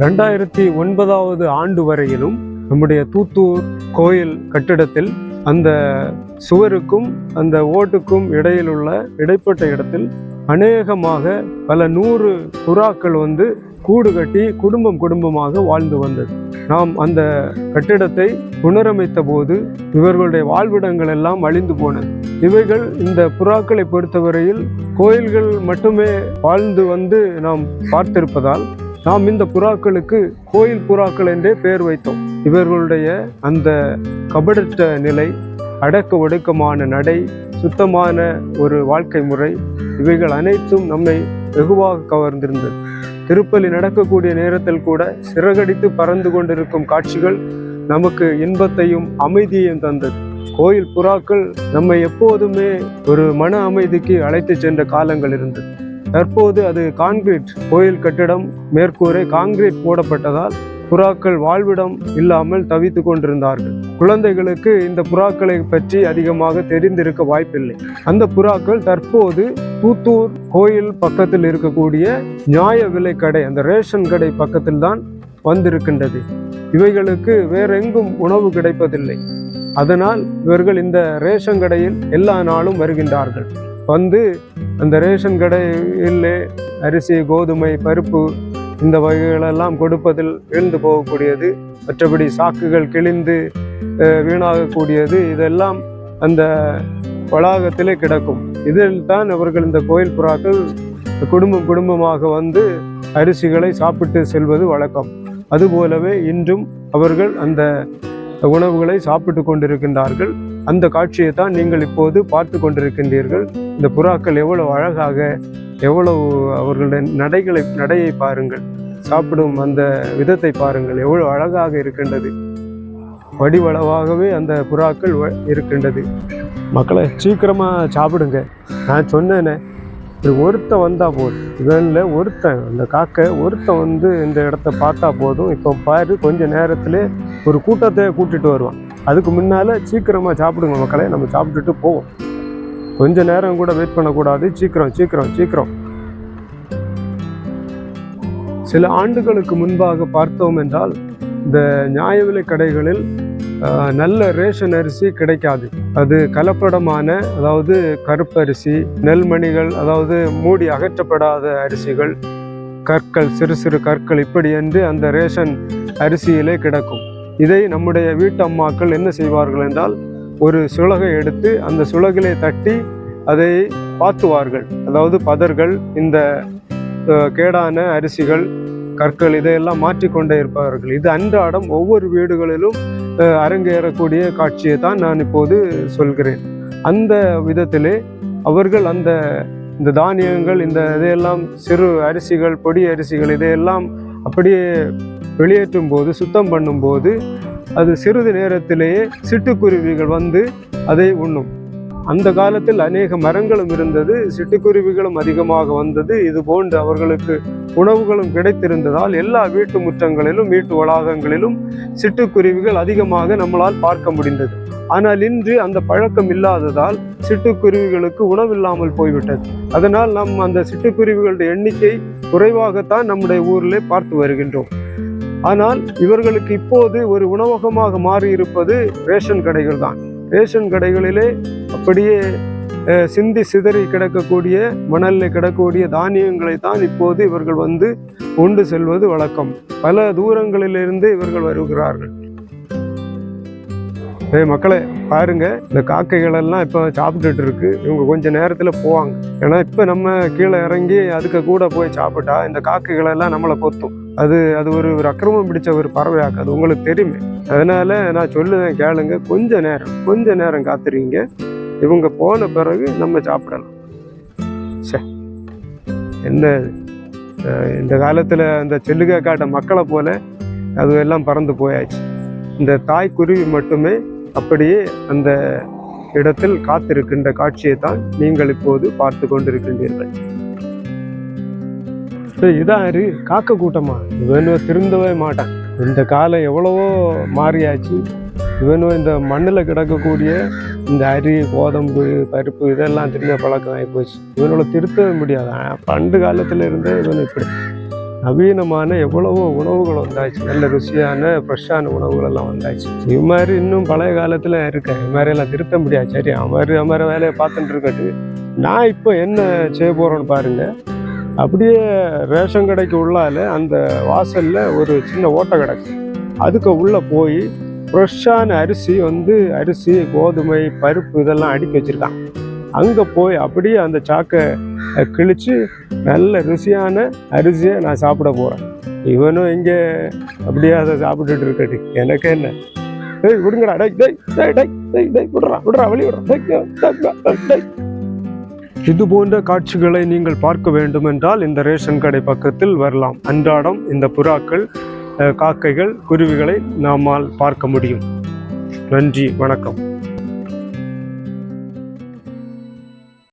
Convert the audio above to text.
2009 ஆண்டு வரையிலும் நம்முடைய தூத்தூர் கோயில் கட்டிடத்தில் அந்த சுவருக்கும் அந்த ஓட்டுக்கும் இடைப்பட்ட இடத்தில் அநேகமாக பல 100 புறாக்கள் கூடு கட்டி குடும்பமாக வாழ்ந்து வந்தது. நாம் அந்த கட்டிடத்தை புனரமைத்த போது இவர்களுடைய வாழ்விடங்கள் எல்லாம் அழிந்து போனது. இவைகள் இந்த புறாக்களை பொறுத்தவரையில் கோயில்கள் மட்டுமே வாழ்ந்து நாம் பார்த்திருப்பதால் நாம் இந்த புறாக்களுக்கு கோயில் புறாக்கள் என்றே பெயர் வைத்தோம். இவர்களுடைய அந்த கபடற்ற நிலை, அடக்க ஒடுக்கமான நடை, சுத்தமான ஒரு வாழ்க்கை முறை, இவைகள் அனைத்தும் நம்மை வெகுவாக கவர்ந்திருந்தது. திருப்பலி நடக்கக்கூடிய நேரத்தில் கூட சிறகடித்து பறந்து கொண்டிருக்கும் காட்சிகள் நமக்கு இன்பத்தையும் அமைதியையும் தந்தது. கோயில் புறாக்கள் நம்மை எப்போதுமே ஒரு மன அமைதிக்கு அழைத்து சென்ற காலங்கள் இருந்தது. தற்போது அது கான்கிரீட் கோயில் கட்டிடம், மேற்கூரை கான்கிரீட் போடப்பட்டதால் புறாக்கள் வாழ்விடம் இல்லாமல் தவித்து கொண்டிருந்தார்கள். குழந்தைகளுக்கு இந்த புறாக்களை பற்றி அதிகமாக தெரிந்திருக்க வாய்ப்பில்லை. அந்த புறாக்கள் தற்போது தூத்தூர் கோயில் பக்கத்தில் இருக்கக்கூடிய நியாய விலை கடை, அந்த ரேஷன் கடை பக்கத்தில் தான் வந்திருக்கின்றது. இவைகளுக்கு வேறெங்கும் உணவு கிடைப்பதில்லை. அதனால் இவர்கள் இந்த ரேஷன் கடையில் எல்லா நாளும் வருகின்றார்கள். அந்த ரேஷன் கடையில் அரிசி, கோதுமை, பருப்பு இந்த வகைகளெல்லாம் கொடுப்பதில் வீழ்ந்து போகக்கூடியது, மற்றபடி சாக்குகள் கிழிந்து வீணாகக்கூடியது, இதெல்லாம் அந்த வளாகத்திலே கிடக்கும். இதில் தான் அவர்கள் இந்த கோயில் புறாக்கள் குடும்பமாக அரிசிகளை சாப்பிட்டு செல்வது வழக்கம். அதுபோலவே இன்றும் அவர்கள் அந்த உணவுகளை சாப்பிட்டு கொண்டிருக்கின்றார்கள். அந்த காட்சியை தான் நீங்கள் இப்போது பார்த்து கொண்டிருக்கின்றீர்கள். இந்த புறாக்கள் எவ்வளவு அழகாக, எவ்வளவு அவர்களுடைய நடையை பாருங்கள், சாப்பிடும் அந்த விதத்தை பாருங்கள், எவ்வளவு அழகாக இருக்கின்றது. வடிவளவாகவே அந்த புறாக்கள் இருக்கின்றது. மக்களை சீக்கிரமாக சாப்பிடுங்க. நான் சொன்னேனே, ஒருத்தன் வந்தால் போதும், இவனில் ஒருத்தன், அந்த காக்கை ஒருத்தன் இந்த இடத்த பார்த்தா போதும். இப்போ பாரு, கொஞ்ச நேரத்தில் ஒரு கூட்டத்தை கூட்டிகிட்டு வருவான். அதுக்கு முன்னால் சீக்கிரமாக சாப்பிடுங்க மக்களை, நம்ம சாப்பிட்டுட்டு போவோம். கொஞ்ச நேரம் கூட வெயிட் பண்ணக்கூடாது. சீக்கிரம். சில ஆண்டுகளுக்கு முன்பாக பார்த்தோம் என்றால் இந்த நியாய விலை கடைகளில் நல்ல ரேஷன் அரிசி கிடைக்காது. அது கலப்படமான, அதாவது கருப்பரிசி, நெல்மணிகள், அதாவது மூடி அகற்றப்படாத அரிசிகள், கற்கள், சிறு கற்கள், இப்படி என்று அந்த ரேஷன் அரிசியிலே கிடக்கும். இதை நம்முடைய வீட்டு அம்மாக்கள் என்ன செய்வார்கள் என்றால், ஒரு சுளகை எடுத்து அந்த சுளகிலே தட்டி அதை பாத்துவார்கள். அதாவது பதர்கள், இந்த கேடான அரிசிகள், கற்கள், இதையெல்லாம் மாற்றிக்கொண்டே இருப்பார்கள். இது அன்றாடம் ஒவ்வொரு வீடுகளிலும் அரங்கேறக்கூடிய காட்சியை தான் நான் இப்போது சொல்கிறேன். அந்த விதத்திலே அவர்கள் இந்த தானியங்கள், இதையெல்லாம் சிறு அரிசிகள், பொடி அரிசிகள், இதையெல்லாம் அப்படியே வெளியேற்றும் போது, சுத்தம் பண்ணும்போது அது சிறிது நேரத்திலேயே சிட்டுக்குருவிகள் அதை உண்ணும். அந்த காலத்தில் அநேக மரங்களும் இருந்தது, சிட்டுக்குருவிகளும் அதிகமாக வந்தது. இது போன்று அவர்களுக்கு உணவுகளும் கிடைத்திருந்ததால் எல்லா வீட்டு முற்றங்களிலும், வீட்டு வளாகங்களிலும் சிட்டுக்குருவிகள் அதிகமாக நம்மளால் பார்க்க முடிந்தது. ஆனால் இன்று அந்த பழக்கம் இல்லாததால் சிட்டுக்குருவிகளுக்கு உணவில்லாமல் போய்விட்டது. அதனால் அந்த சிட்டுக்குருவிகளுடைய எண்ணிக்கை குறைவாகத்தான் நம்முடைய ஊரிலே பார்த்து வருகின்றோம். ஆனால் இவர்களுக்கு இப்போது ஒரு உணவகமாக மாறி இருப்பது ரேஷன் கடைகள் தான். ரேஷன் கடைகளிலே அப்படியே சிந்தி சிதறி கிடக்கக்கூடிய, மணலில் கிடக்கக்கூடிய தானியங்களை தான் இப்போது இவர்கள் கொண்டு செல்வது வழக்கம். பல தூரங்களிலிருந்து இவர்கள் வருகிறார்கள். மக்களே பாருங்க, இந்த காக்கைகள் எல்லாம் இப்போ சாப்பிட்டுட்டு இருக்கு. இவங்க கொஞ்ச நேரத்தில் போவாங்க. ஏன்னா இப்போ நம்ம கீழே இறங்கி அதுக்கு கூட போய் சாப்பிட்டா இந்த காக்கைகள் எல்லாம் நம்மளை கொத்தும். அது ஒரு அக்கிரமம் பிடிச்ச ஒரு பறவையாக்கு, அது உங்களுக்கு தெரியுமே. அதனால நான் சொல்லுவேன், கேளுங்க. கொஞ்ச நேரம் காத்துறீங்க. இவங்க போன பிறகு நம்ம சாப்பிடலாம். என்ன இந்த காலத்தில் இந்த செல்லுகை காட்ட மக்களை போல அது எல்லாம் பறந்து போயாச்சு. இந்த தாய் குருவி மட்டுமே அப்படியே அந்த இடத்தில் காத்திருக்கின்ற காட்சியை தான் நீங்கள் இப்போது பார்த்து கொண்டிருக்கின்றீர்கள். இதாரு காக்க கூட்டமா? இவனும் திருந்தவே மாட்டான். இந்த காலம் எவ்வளவோ மாறியாச்சு. இவனும் இந்த மண்ணில் கிடக்கக்கூடிய இந்த அரி, கோதம்பு, பருப்பு இதெல்லாம் திருந்த பழக்கம் ஆகி போச்சு. இவனோட திருத்தவே முடியாது. பண்டு காலத்தில் இருந்தே இவன் இப்படி நவீனமான எவ்வளவோ உணவுகள் வந்தாச்சு, நல்ல ருசியான ஃப்ரெஷ்ஷான உணவுகள் எல்லாம் வந்தாச்சு. இது மாதிரி இன்னும் பழைய காலத்தில் இருக்கேன், இது மாதிரியெல்லாம் திருத்த முடியாது. சரி, அவரை வேலையை பார்த்துட்டு இருக்கட்டு. நான் இப்போ என்ன செய்ய போகிறேன்னு பாருங்கள். அப்படியே ரேஷன் கடைக்கு உள்ளால அந்த வாசலில் ஒரு சின்ன ஓட்டை கிடக்கு. அதுக்கு உள்ளே போய் ஃப்ரெஷ்ஷான அரிசி, கோதுமை, பருப்பு இதெல்லாம் அடுக்கி வச்சுருக்கான். அங்கே போய் அப்படியே அந்த சாக்கை கிழித்து நல்ல ருசியான அரிசியை நான் சாப்பிட போகிறேன். இவனும் இங்கே அப்படியே அதை சாப்பிட்டுட்டு இருக்கட்டு. எனக்கு என்ன, விடுங்கடா, விடுறா வழி விடுறா. இது போன்ற காட்சிகளை நீங்கள் பார்க்க வேண்டும் என்றால் இந்த ரேஷன் கடை பக்கத்தில் வரலாம். அன்றாடம் இந்த புறாக்கள், காக்கைகள், குருவிகளை நம்மால் பார்க்க முடியும். நன்றி, வணக்கம்.